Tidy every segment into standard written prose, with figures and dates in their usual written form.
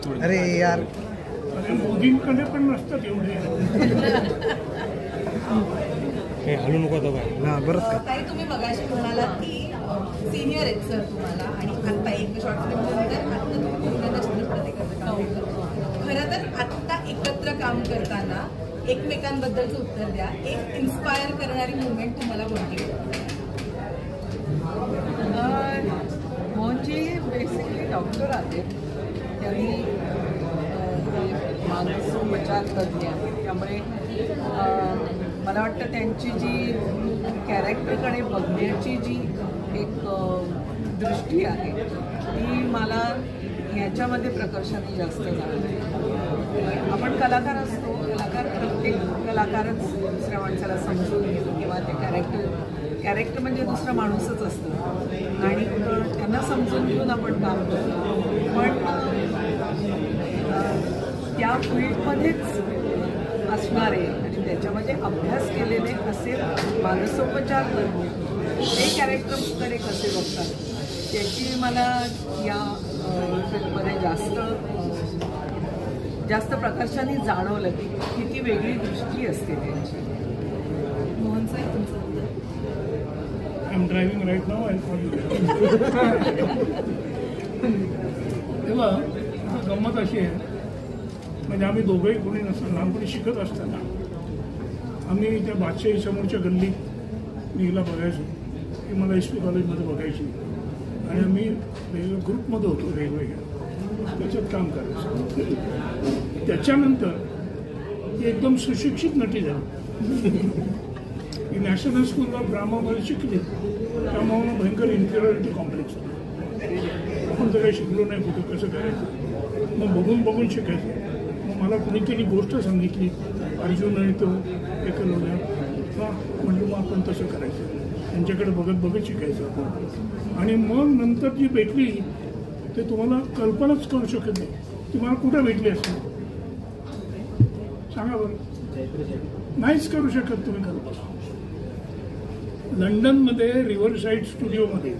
अरे यार मोदींकडे पण नसतात एवढे. हे हलू नको आता बाय. हां बरंच का काही तुम्ही मगाशी म्हणालात की सिनियर आहेत सर तुम्हाला आणि आता एक शॉर्ट फिल्म नंतर आता तुम्ही पुन्हा चित्रपटात काम करता. खरं तर आत्ता एकत्र काम करताना एकमेकांबद्दलचं उत्तर द्या. एक इन्स्पायर करणारी मुवमेंट तुम्हाला कोणती? मोहनजी बेसिकली डॉक्टर आहेत. त्यांनी मानसोपचार तज्ज्ञ आहेत. त्यामुळे मला वाटतं त्यांची जी कॅरेक्टरकडे बघण्याची जी एक दृष्टी आहे ती मला ह्याच्यामध्ये प्रकर्षाने जास्त जाणवते. आपण कलाकार असतो, प्रत्येक कलाकारच दुसऱ्या माणसाला समजून घेतो किंवा ते कॅरेक्टर म्हणजे दुसरा माणूसच असतो आणि त्यांना समजून घेऊन आपण काम करतो. पण त्या फील्डमध्येच असणारे आणि त्याच्यामध्ये अभ्यास केलेले असे मानसोपचार तज्ज्ञ ते कॅरेक्टरकडे कसे बघतात त्याची मला या फिल्ममध्ये जास्त प्रकर्षाने जाणवलं की किती वेगळी दृष्टी असते त्यांची. मोहन साहेब तुमचं आय एम ड्रायव्हिंग राईट नाव. I call you. तेव्हा गंमत अशी आहे, म्हणजे आम्ही दोघंही कोणी नसताना लहानपणी शिकत असताना आम्ही त्या बादशाही समोरच्या गल्लीत मी हिला बघायचो. ती मला SP कॉलेजमध्ये बघायची आणि आम्ही वेगवेगळ्या ग्रुपमध्ये होतो, वेगवेगळ्या त्याच्यात काम करायचं. त्याच्यानंतर ती एकदम सुशिक्षित नटी झाली. ही नॅशनल स्कूल ऑफ ड्रामामध्ये शिकली. त्यामुळे मला भयंकर इन्फिरियरिटी कॉम्प्लेक्स होतं. आपण तर काही शिकलो नाही कुठे कसं करायचं. मग बघून शिकायचं. मग मला कुणीतरी गोष्ट सांगितली, अर्जुन आणि तो एकलव्य. म्हटलं मग आपण तसं करायचं, त्यांच्याकडे बघत शिकायचं आपण. आणि मग नंतर जी भेटली ते तुम्हाला कल्पनाच करू शकत नाही. तुम्हाला कुठं भेटली असेल सांगा बरं. नाहीच करू शकत तुम्ही कल्पना. लंडनमध्ये रिव्हरसाईड स्टुडिओमध्ये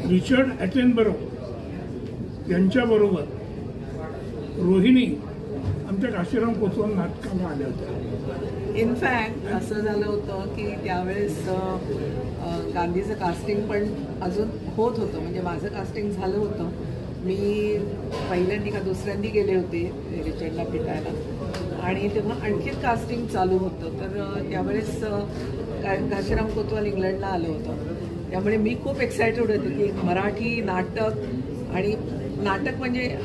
रिचर्ड ॲटनबरो यांच्याबरोबर रोहिणी आमच्या काशीराम कोतवाल नाटकाला आल्या होत्या. इनफॅक्ट असं झालं होतं की त्यावेळेस गांधीचं कास्टिंग पण अजून होत होतं. म्हणजे माझं कास्टिंग झालं होतं. मी पहिल्यांदी का दुसऱ्यांदी गेले होते रिचर्डला भेटायला आणि तेव्हा आणखीन कास्टिंग चालू होतं. तर त्यावेळेस काशीराम कोतवाल इंग्लंडला आलं होतं. त्यामुळे मी खूप एक्सायटेड होते की मराठी नाटक आणि नाटक म्हणजे